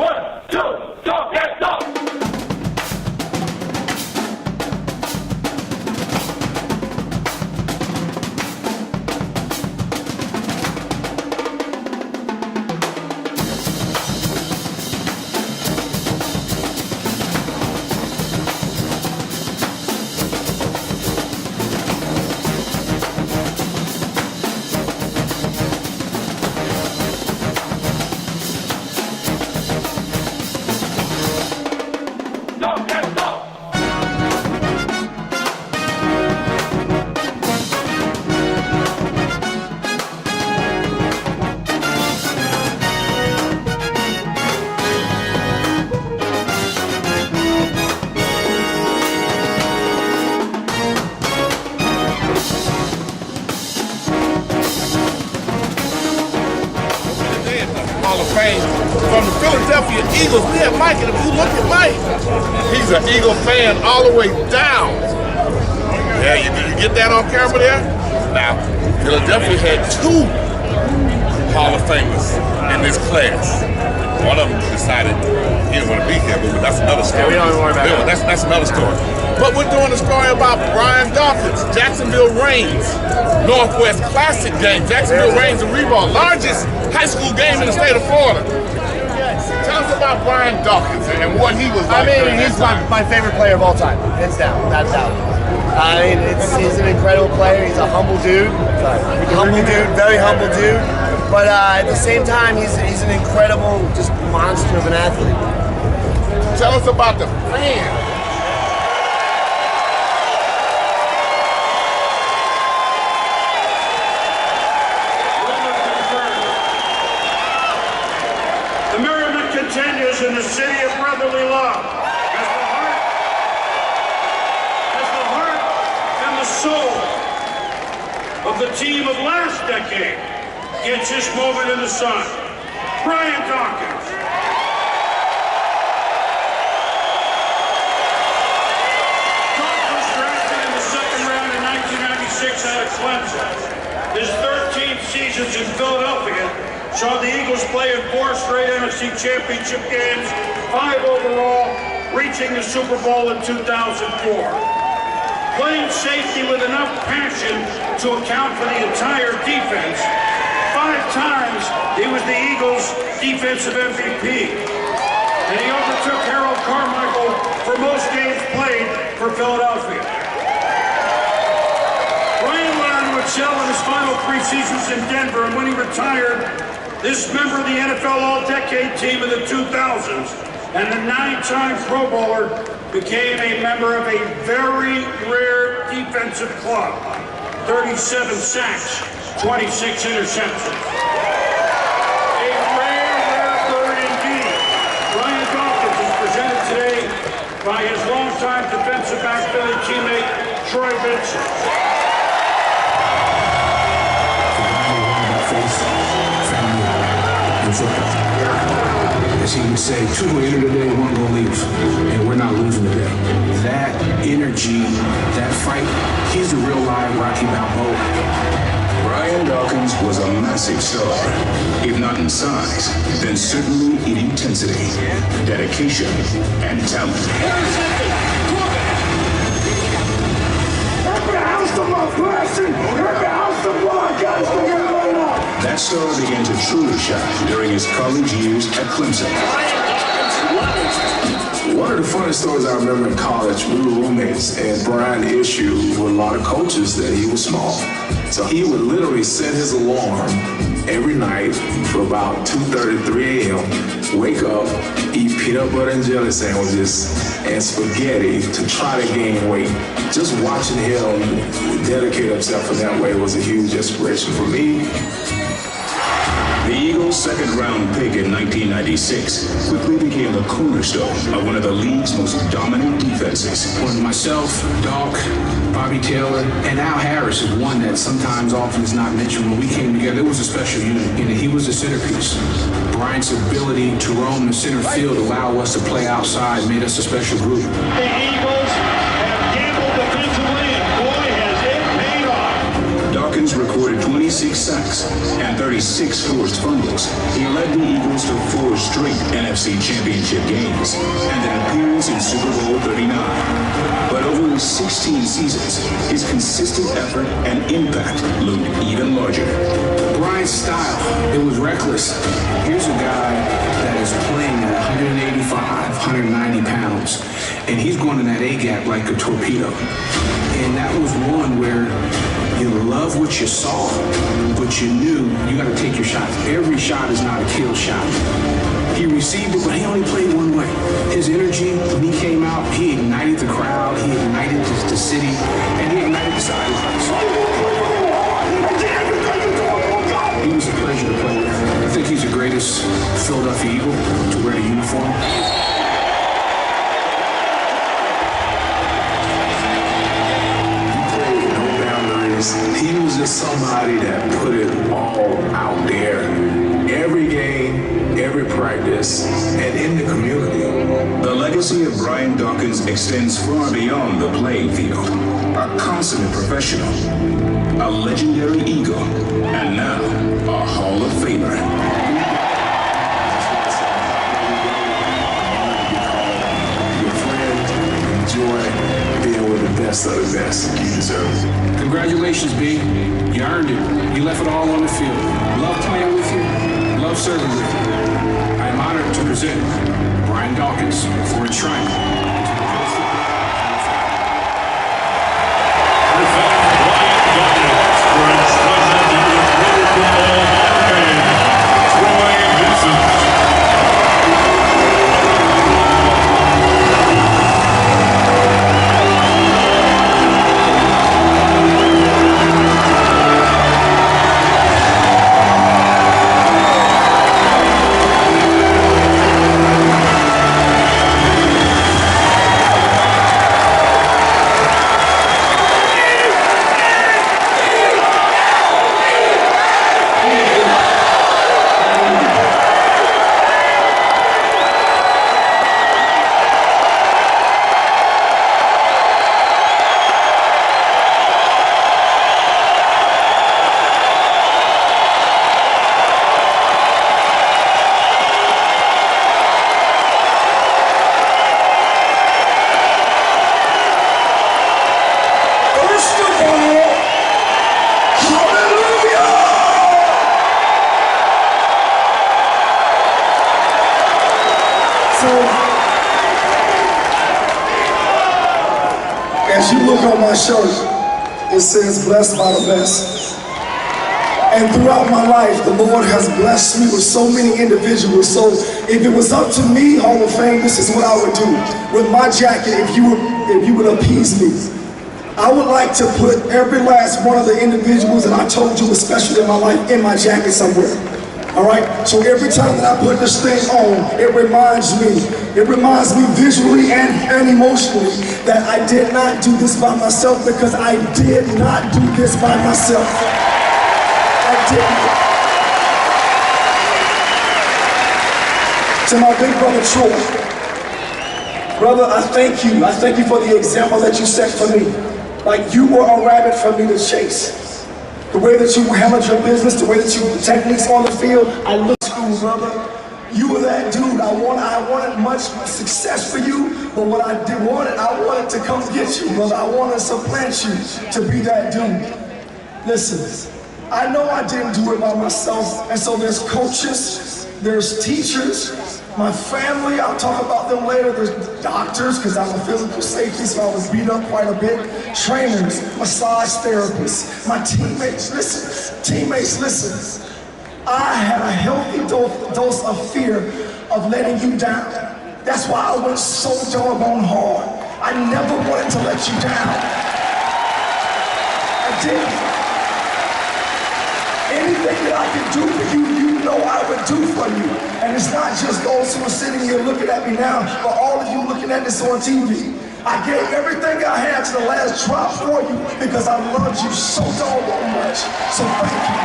1, 2, Dawkins, go! Hall of Fame from the Philadelphia Eagles. We have Mike, and if you look at Mike, he's an Eagle fan all the way down. Yeah, you get that on camera there? Now, Philadelphia had 2 Hall of Famers in this class. One of them decided he didn't want to be here, but that's another story. Yeah, we don't even worry about that. That's another story. But we're doing a story about Brian Dawkins, Jacksonville Reigns, Northwest Classic game. Jacksonville Reigns and Reebok, largest high school game in the state of Florida. Tell us about Brian Dawkins and what he was like. I mean, he's my favorite player of all time, hands down, without doubt. I mean, he's an incredible player. He's a humble dude. Very humble dude. But at the same time, he's an incredible, just monster of an athlete. Tell us about the fans. The merriment continues in the city of brotherly love as the heart and the soul of the team of last decade gets his moment in the sun. Brian Dawkins. Dawkins was drafted in the second round in 1996 out of Clemson. His 13 seasons in Philadelphia saw the Eagles play in 4 straight NFC Championship games, 5 overall, reaching the Super Bowl in 2004. Playing safety with enough passion to account for the entire defense, 5 times he was the Eagles' defensive MVP. And he overtook Harold Carmichael for most games played for Philadelphia. Brian learned to excel in his final 3 seasons in Denver, and when he retired, this member of the NFL All-Decade team in the 2000s and the 9-time Pro Bowler became a member of a very rare defensive club. 37 sacks, 26 interceptions. A rare bird indeed. Brian Dawkins is presented today by his longtime defensive back Philly teammate, Troy Vincent. As he would say, 2 will enter today, 1 will leave, and we're not losing today. That energy, that fight, he's the real live Rocky Balboa. Brian Dawkins was a massive star, if not in size, then certainly in intensity, dedication, and talent. That star began to truly shine during his college years at Clemson. One of the funniest stories I remember in college, we were roommates, and Brian issued with a lot of coaches that he was small. So he would literally set his alarm every night for about 2:30, 3 a.m., wake up, eat peanut butter and jelly sandwiches and spaghetti to try to gain weight. Just watching him dedicate himself in that way was a huge inspiration for me. The Eagles' second-round pick in 1996 quickly became the cornerstone of one of the league's most dominant defenses. When myself, Doc, Bobby Taylor, and Al Harris is one that sometimes often is not mentioned. When we came together, it was a special unit. You know, he was the centerpiece. Brian's ability to roam the center field, allow us to play outside, made us a special group. The Eagles have gambled defensively, and boy, has it paid off. Dawkins recorded 26 sacks and 36 forced fumbles. He led the Eagles to 4 straight NFL NFC Championship games and an appearance in Super Bowl 39. But over his 16 seasons, his consistent effort and impact loomed even larger. Brian's style, it was reckless. Here's a guy that is playing at 185, 190 pounds, and he's going in that A-gap like a torpedo. And that was one where you love what you saw, but you knew you got to take your shots. Every shot is not a kill shot. He received it, but he only played one way. His energy, when he came out, he ignited the crowd, he ignited the city, and he ignited the sidelines. He was a pleasure to play with. I think he's the greatest Philadelphia Eagle to wear the uniform. He was just somebody that put it all out there. Every game, every practice, and in the community. The legacy of Brian Dawkins extends far beyond the playing field. A consummate professional, a legendary Eagle, and now a Hall of Famer. Your friend, enjoy being with the best of the best. You deserve it. Congratulations, B. You earned it. You left it all on the field. Love playing with you. Love serving with you. I am honored to present Brian Dawkins for enshrinement. As you look on my shirt, it says blessed by the best. And throughout my life, the Lord has blessed me with so many individuals. So if it was up to me, Hall of Fame, this is what I would do. With my jacket, if you would appease me, I would like to put every last one of the individuals that I told you was special in my life in my jacket somewhere. All right, so every time that I put this thing on, it reminds me visually and emotionally that I did not do this by myself, because I did not do this by myself. I didn't. To my big brother Troy, brother, I thank you. I thank you for the example that you set for me. Like, you were a rabbit for me to chase. The way that you handled your business, the way that you techniques on the field, I looked to you, brother. You were that dude. I wanted much success for you, but what I wanted to come get you, brother. I wanted to supplant you to be that dude. Listen, I know I didn't do it by myself, and so there's coaches, there's teachers, my family, I'll talk about them later. There's doctors, because I'm a physical safety, so I was beat up quite a bit. Trainers, massage therapists, my teammates, listen. I had a healthy dose of fear of letting you down. That's why I went so doggone hard. I never wanted to let you down. I didn't. Anything that I could do for you, you know I would do for you. And it's not just those who are sitting here looking at me now, but all of you looking at this on TV. I gave everything I had to the last drop for you because I loved you so doggone much. So thank you.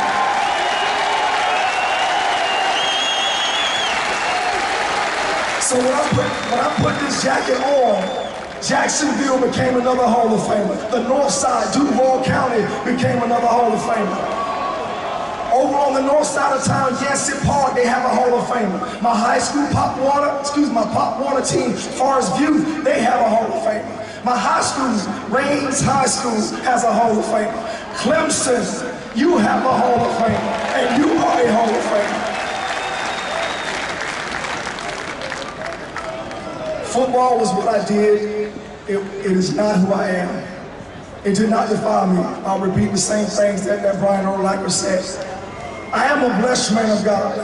So when I put this jacket on, Jacksonville became another Hall of Famer. The North Side, Duval County became another Hall of Famer. Over on the north side of town, Yancey Park, they have a Hall of Famer. My high school Pop Warner team, Forest View, they have a Hall of Famer. My high school, Rains High School, has a Hall of Famer. Clemson, you have a Hall of Famer, and you are a Hall of Famer. Football was what I did. It is not who I am. It did not define me. I'll repeat the same things that Brian Urlacher said. I am a blessed man of God,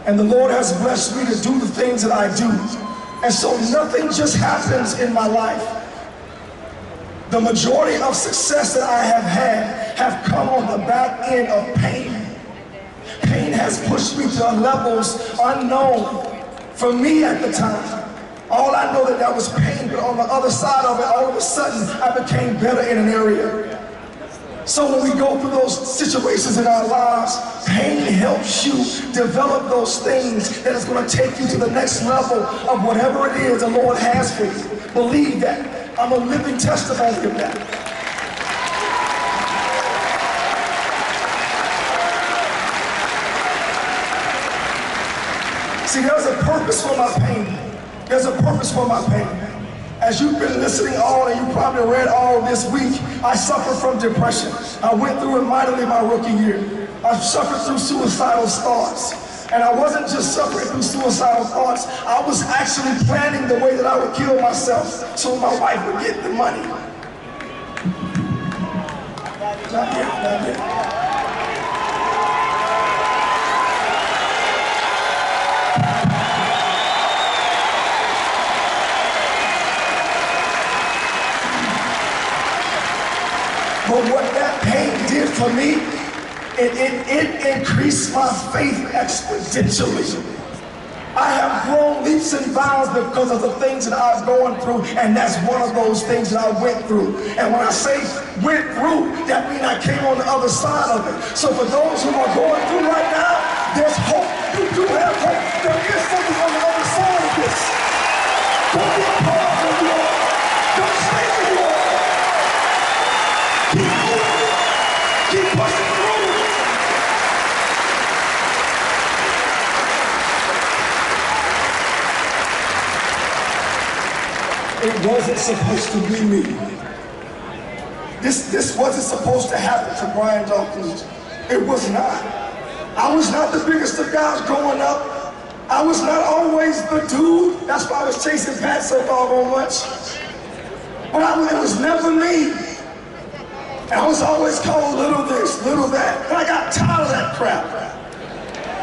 and the Lord has blessed me to do the things that I do. And so nothing just happens in my life. The majority of success that I have had have come on the back end of pain. Pain has pushed me to levels unknown for me at the time. All I know that was pain, but on the other side of it, all of a sudden, I became better in an area. So when we go through those situations in our lives, pain helps you develop those things that is going to take you to the next level of whatever it is the Lord has for you. Believe that. I'm a living testimony of that. See, there's a purpose for my pain. There's a purpose for my pain. As you've been listening all, and you probably read all this week, I suffered from depression. I went through it mightily my rookie year. I suffered through suicidal thoughts. And I wasn't just suffering through suicidal thoughts, I was actually planning the way that I would kill myself so my wife would get the money. Not yet, not yet. But what that pain did for me, it increased my faith exponentially. I have grown leaps and bounds because of the things that I've gone through, and that's one of those things that I went through. And when I say went through, that means I came on the other side of it. So for those who are going through right now, there's hope. You do have hope. There is something on the other side of this. Don't get caught up where you are. Don't stay where you are. Keep moving. Keep pushing through. It wasn't supposed to be me. This wasn't supposed to happen to Brian Dawkins. It was not. I was not the biggest of guys growing up. I was not always the dude. That's why I was chasing Pat so doggone much. But it was never me. And I was always called little this, little that. And I got tired of that crap.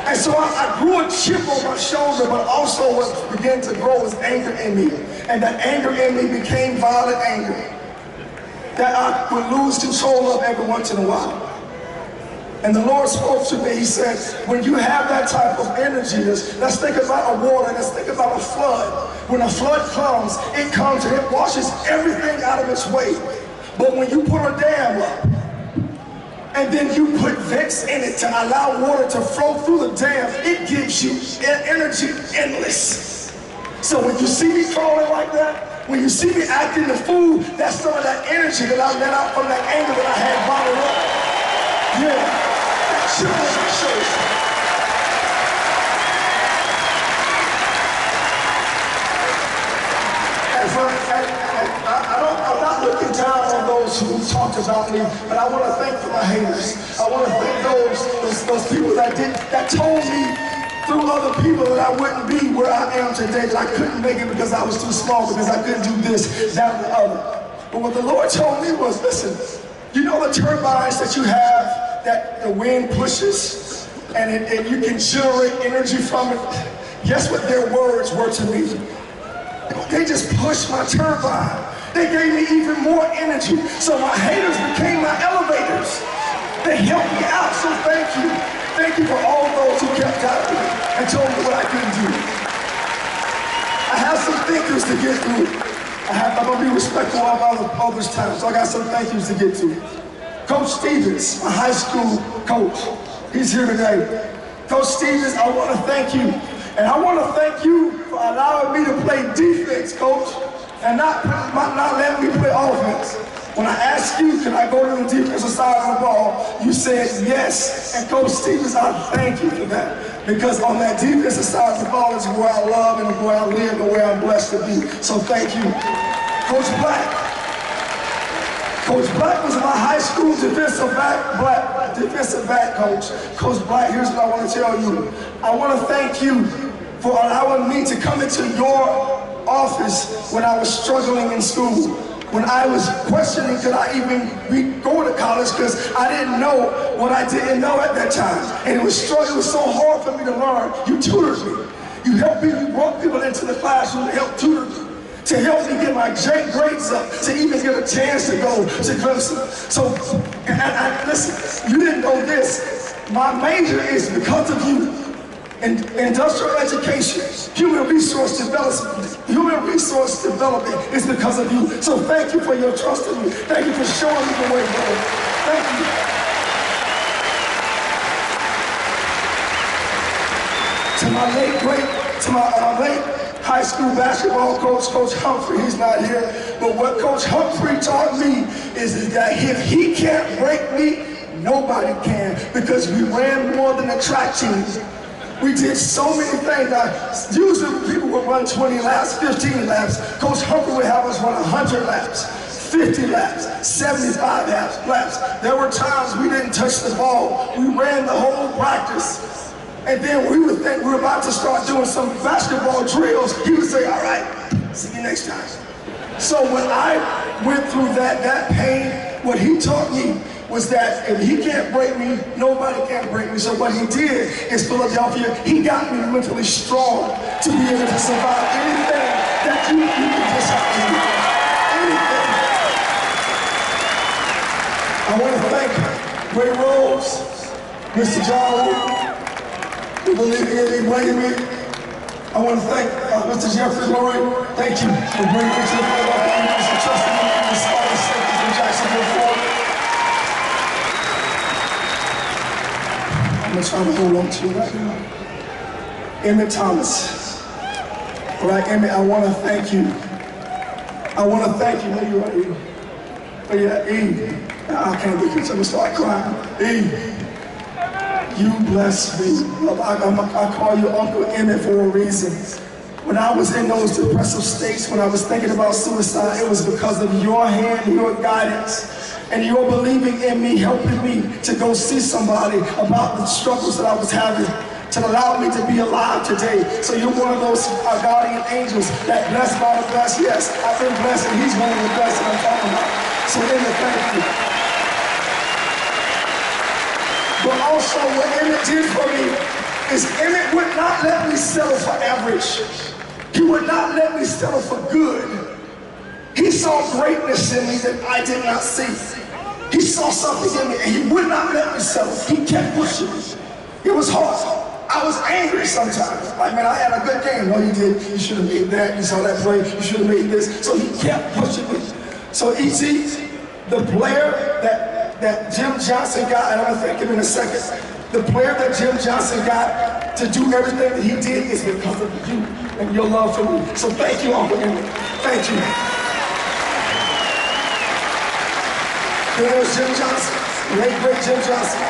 And so I grew a chip on my shoulder, but also what began to grow was anger in me. And that anger in me became violent anger that I would lose control of every once in a while. And the Lord spoke to me. He said, when you have that type of energy, let's think about a water, let's think about a flood. When a flood comes, it comes and it washes everything out of its way. But when you put a dam up, and then you put vents in it to allow water to flow through the dam, it gives you energy endless. So when you see me crawling like that, when you see me acting the fool, that's some of that energy that I let out from that anger that I had bottled up. Yeah, that chip on my shoulder. I'm not looking down on those who talked about me, but I want to thank my haters. I want to thank those people that told me through other people that I wouldn't be where I am today, that I couldn't make it because I was too small, because I couldn't do this, that, and the other. But what the Lord told me was, listen, you know the turbines that you have that the wind pushes and you can generate energy from it? Guess what their words were to me? They just pushed my turbine. They gave me even more energy. So my haters became my elevators. They helped me out, so thank you. Thank you for all those who kept out me and told me what I couldn't do. I have some thank yous to get through. I'm gonna be respectful of others' time, so I got some thank yous to get to. Coach Stevens, my high school coach, he's here today. Coach Stevens, I wanna thank you. And I want to thank you for allowing me to play defense, Coach, and not letting me play offense. When I asked you, can I go to the defensive side of the ball, you said yes. And Coach Stevens, I thank you for that. Because on that defensive side of the ball is where I love and where I live and where I'm blessed to be. So thank you. Coach Black. Coach Black was my high school defensive back coach. Coach Black, here's what I want to tell you. I want to thank you for allowing me to come into your office when I was struggling in school. When I was questioning could I even be going to college because I didn't know what I didn't know at that time. And it was so hard for me to learn. You tutored me. You helped me, you brought people into the classroom to help tutor me, to help me get my grades up, to even get a chance to go to Clemson. So, and listen, you didn't know this. My major is because of you. In industrial education, human resource development is because of you. So thank you for your trust in me. Thank you for showing me the way, brother. Thank you. To my late high school basketball coach, Coach Humphrey, he's not here, but what Coach Humphrey taught me is that if he can't break me, nobody can, because we ran more than a track team. We did so many things. Usually people would run 20 laps, 15 laps. Coach Humphrey would have us run 100 laps, 50 laps, 75 laps. There were times we didn't touch the ball. We ran the whole practice. And then we would think we were about to start doing some basketball drills. He would say, all right, see you next time. So when I went through that pain, what he taught me was that if he can't break me, nobody can break me. So what he did is Philadelphia, he got me mentally strong to be able to survive anything that you can just have to do. Anything. I want to thank Ray Rose, Mr. John Wood, who believe in me, bringing me. I want to thank Mr. Jeffrey Lurie. Thank you for bringing me to the Philadelphia Eagles and trusting me in the smallest safeties in Jacksonville, Florida. I'm trying to hold on to it right now. Emmett Thomas. All right, Emmett, I want to thank you. I want to thank you. Where you at, E? Oh, yeah, E. I can't get this. I'm going to start crying. E. You bless me. I call you Uncle Emmett for a reason. When I was in those depressive states, when I was thinking about suicide, it was because of your hand, your guidance, and your believing in me, helping me to go see somebody about the struggles that I was having, to allow me to be alive today. So you're one of those guardian angels that blessed by the blessed. Yes, I've been blessed, and he's one of the blessed that I'm talking about. So Emmett, thank you. But also what Emmett did for me is Emmett would not let me settle for average. He would not let me settle for good. He saw greatness in me that I did not see. He saw something in me and he would not let me settle. He kept pushing me. It was hard. I was angry sometimes. Like, man, I had a good game. No, you did. You should have made that. You saw that play. You should have made this. So he kept pushing me. So E.T., the player that Jim Johnson got, and I'm going to thank him in a second, the player that Jim Johnson got to do everything that he did is because of you and your love for me. So thank you, Uncle Emmett. Thank you. Then there's Jim Johnson, late great Jim Johnson.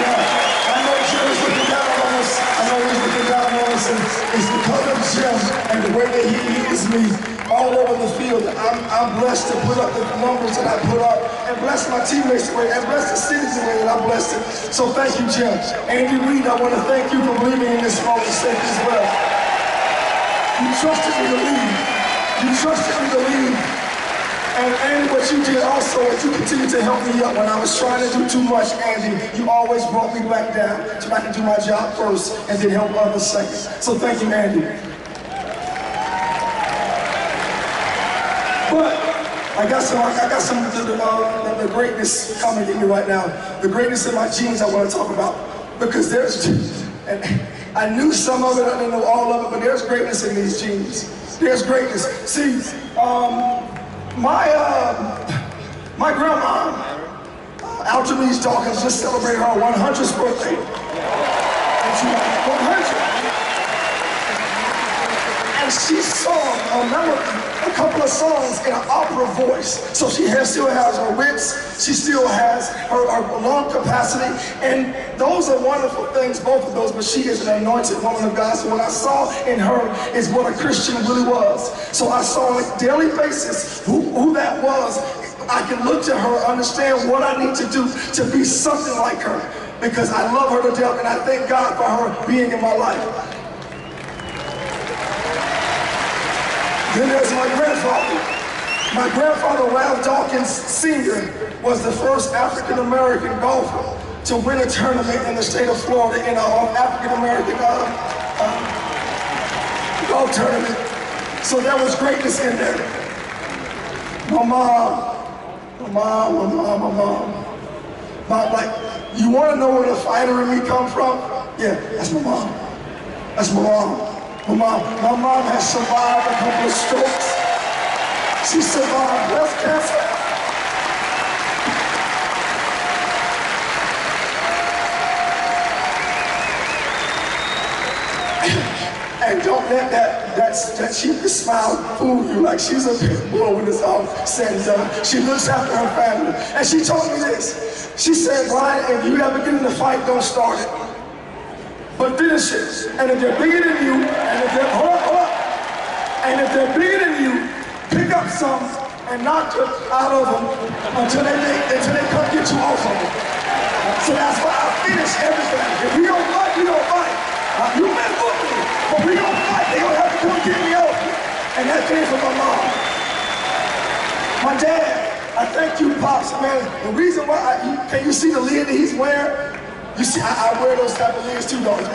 I know Jim is looking down on us. I know he's looking down on us, and it's because of Jim and the way that he leads me all over the field. I'm blessed to put up the numbers that I put up, and bless my teammates the way, and bless the city the way that I blessed it. So thank you, Jim. Andy Reid, I want to thank you for believing in this small mistake as well. You trusted me to lead. You trusted me to lead. And what you did also is you continued to help me up when I was trying to do too much, Andy. You always brought me back down so I could do my job first and then help others second. So thank you, Andy. But I got some the greatness coming at me right now. The greatness in my genes I want to talk about, because there's, and I knew some of it, I didn't know all of it, but there's greatness in these genes. There's greatness. See, my grandma, Altamese Dawkins, just celebrated her 100th birthday. And she was 100. And she sung a couple of songs in an opera voice. So she still has her wits, she still has her lung capacity, and those are wonderful things, both of those, but she is an anointed woman of God. So what I saw in her is what a Christian really was. So I saw on a daily basis who that was. I can look to her, understand what I need to do to be something like her, because I love her to death, and I thank God for her being in my life. Then there's my grandfather. My grandfather, Ralph Dawkins Sr., was the first African-American golfer to win a tournament in the state of Florida in an African-American golf tournament. So there was greatness in there. My mom. Like, you want to know where the fighter in me come from? Yeah, that's my mom. That's my mom. My mom has survived a couple of strokes. She survived breast cancer. And don't let that cheeky smile fool you like she's a pit bull when it's all said and done. She looks after her family. And she told me this. She said, Brian, if you ever get in a fight, don't start it, but finish it. And if they're bigger than you, and if they're bigger than you, pick up some and knock it out of them until they come get you off of them. So that's why I finish everything. If we don't fight, we don't fight. You may look me, but we don't fight. They don't have to come get me off. And that came from my mom. My dad, I thank you, Pops, man. The reason why, can you see the lid that he's wearing? You see, I wear those type of lids too, don't you?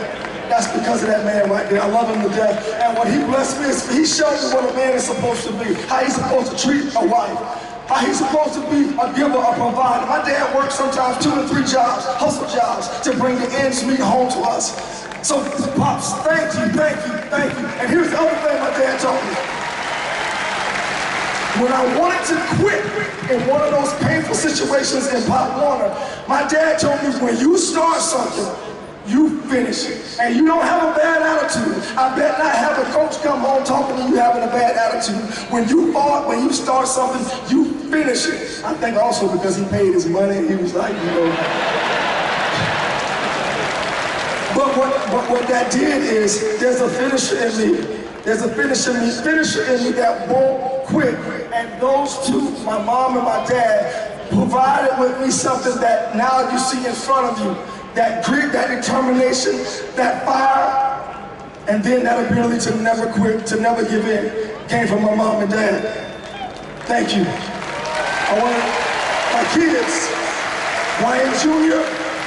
That's because of that man right there. I love him to death. And what he blessed me is, he showed me what a man is supposed to be, how he's supposed to treat a wife, how he's supposed to be a giver, a provider. My dad worked sometimes 2 and 3 jobs, hustle jobs, to bring the ends meet home to us. So, Pops, thank you. And here's the other thing my dad told me. When I wanted to quit in one of those painful situations in Pop Warner, my dad told me, when you start something, you finish it. And you don't have a bad attitude. I bet not have a coach come home talking to you having a bad attitude. When you start something, you finish it. I think also because he paid his money, he was like, you know. But what that did is, there's a finisher in me. There's a finisher in me that won't quit. And those two, my mom and my dad, provided with me something that now you see in front of you. That grit, that determination, that fire, and then that ability to never quit, to never give in, came from my mom and dad. Thank you. I want my kids, Ryan Jr.,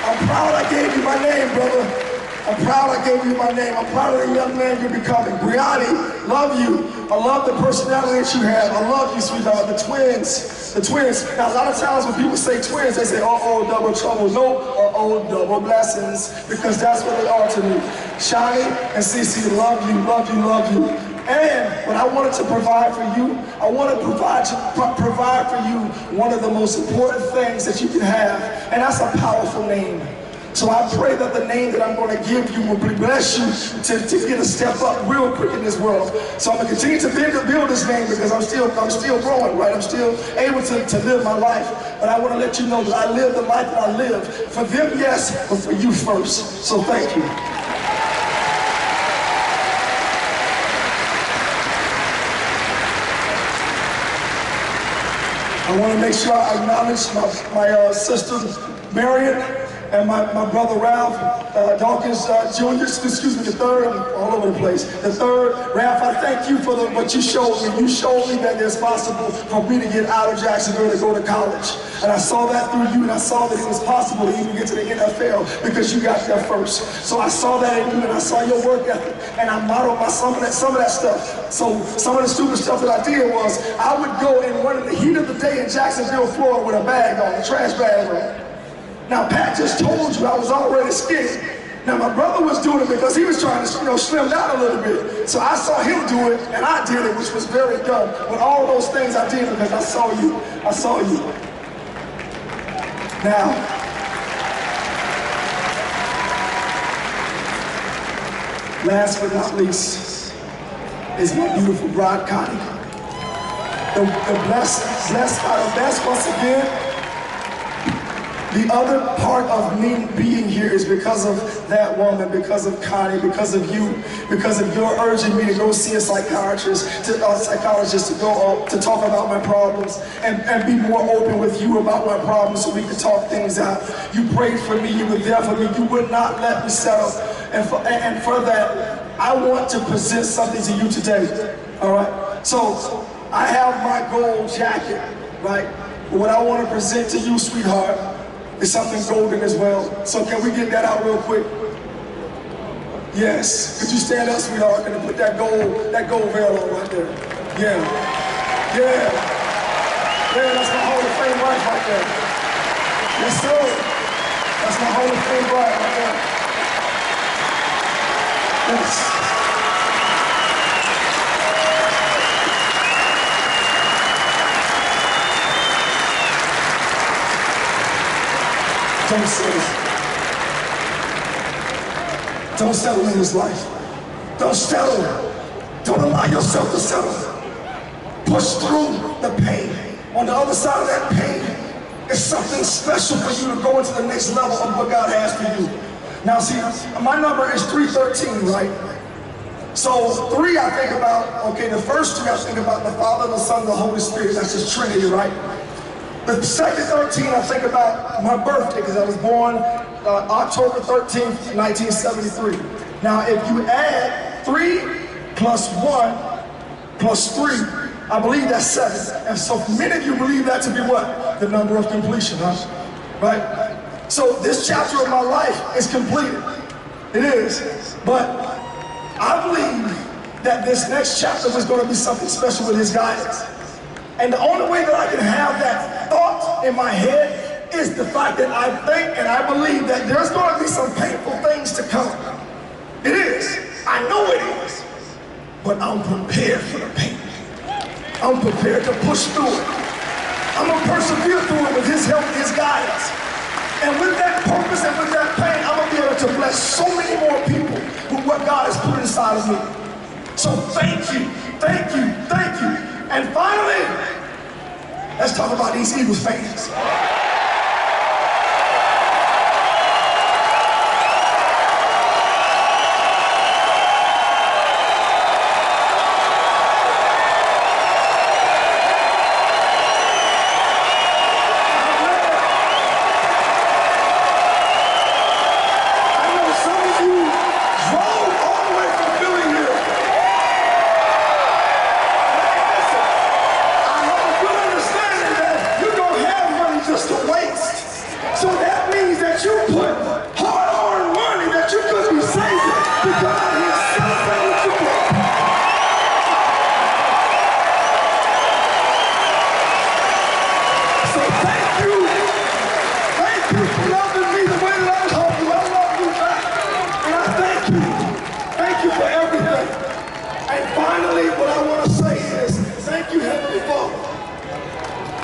I'm proud I gave you my name, brother. I'm proud I gave you my name. I'm proud of the young man you're becoming. Brianni, love you. I love the personality that you have. I love you, sweetheart. The twins. Now, a lot of times when people say twins, they say, uh-oh, double trouble. No, uh-oh, double blessings. Because that's what they are to me. Shae and Cece, love you. And what I wanted to provide for you, I want to provide for you one of the most important things that you can have. And that's a powerful name. So I pray that the name that I'm going to give you will bless you to get a step up real quick in this world. So I'm going to continue to build this name because I'm still growing, right? I'm still able to live my life. But I want to let you know that I live the life that I live. For them, yes, but for you first. So thank you. I want to make sure I acknowledge my sister, Marion, and my brother Ralph Dawkins Jr., excuse me, the third, I'm all over the place. The third, Ralph, I thank you for what you showed me. You showed me that it's possible for me to get out of Jacksonville to go to college. And I saw that through you, and I saw that it was possible to even get to the NFL because you got there first. So I saw that in you, and I saw your work ethic, and I modeled some of that stuff. So some of the stupid stuff that I did was, I would go in the heat of the day in Jacksonville, Florida with a bag on, a trash bag on. Now, Pat just told you I was already skinny. Now, my brother was doing it because he was trying to, slim down a little bit. So I saw him do it, and I did it, which was very dumb. But all of those things I did because I saw you. Now, last but not least, is my beautiful bride, Connie. The blessed once again. The other part of me being here is because of that woman, because of Connie, because of you, because of your urging me to go see a psychiatrist, to go to talk about my problems and be more open with you about my problems so we could talk things out. You prayed for me, you were there for me, you would not let me settle. And for that, I want to present something to you today, all right? So I have my gold jacket, right? But what I want to present to you, sweetheart, is something golden as well. So can we get that out real quick? Yes. Could you stand up, sweetheart, and put that gold veil on right there? Yeah. Yeah. Yeah, that's my Hall of Fame wife right there. Yes, sir. That's my Hall of Fame bride right there. Yes. Don't settle. Don't settle in this life. Don't settle. Don't allow yourself to settle. Push through the pain. On the other side of that pain is something special for you to go into the next level of what God has for you. Now see, my number is 313, right? So 3 I think about, okay, the first 3 I think about the Father, the Son, the Holy Spirit. That's just Trinity, right? The second 13, I think about my birthday, because I was born October 13th, 1973. Now, if you add 3 plus 1 plus 3, I believe that's 7. And so many of you believe that to be what? The number of completion, huh? Right? So this chapter of my life is completed. It is. But I believe that this next chapter was going to be something special with His guidance. And the only way that I can have that thought in my head is the fact that I think and I believe that there's going to be some painful things to come. It is. I know it is. But I'm prepared for the pain. I'm prepared to push through it. I'm going to persevere through it with His help, His guidance. And with that purpose and with that pain, I'm going to be able to bless so many more people with what God has put inside of me. So thank you, thank you, thank you. And finally, let's talk about these Eagles fans.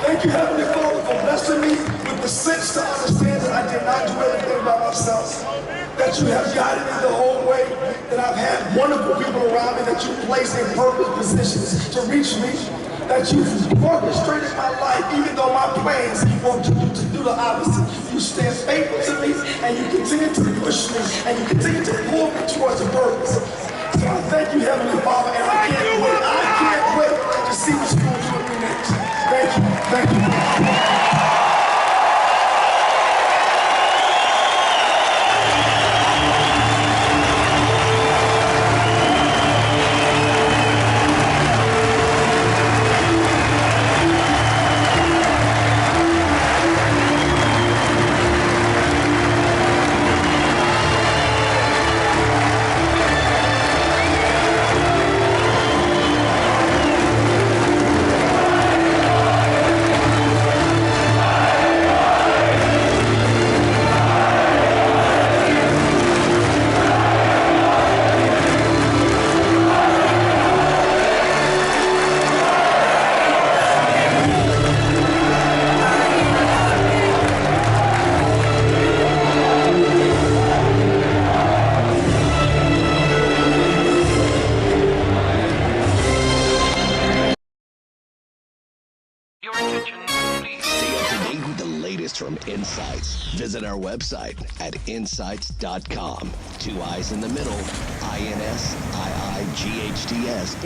Thank you, Heavenly Father, for blessing me with the sense to understand that I did not do anything by myself. That you have guided me the whole way. That I've had wonderful people around me that you place in perfect positions to reach me. That you've orchestrated my life, even though my plans want to do the opposite. You stand faithful to me, and you continue to push me, and you continue to pull me towards the purpose. So I thank you, Heavenly Father, and I can't wait to see what you're going to do with me next. Thank you. Thank you. Visit our website at INSiiGHTS.com. 2 I's in the middle, INSiiGHTS.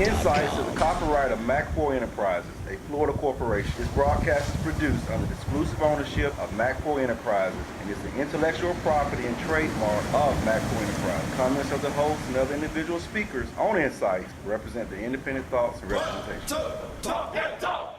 INSiiGHTS is a copyright of Mac4 Enterprises, a Florida corporation. This broadcast is produced under the exclusive ownership of Mac4 Enterprises and is the intellectual property and trademark of Mac4 Enterprises. Comments of the host and other individual speakers on INSiiGHTS represent the independent thoughts and representation. Talk.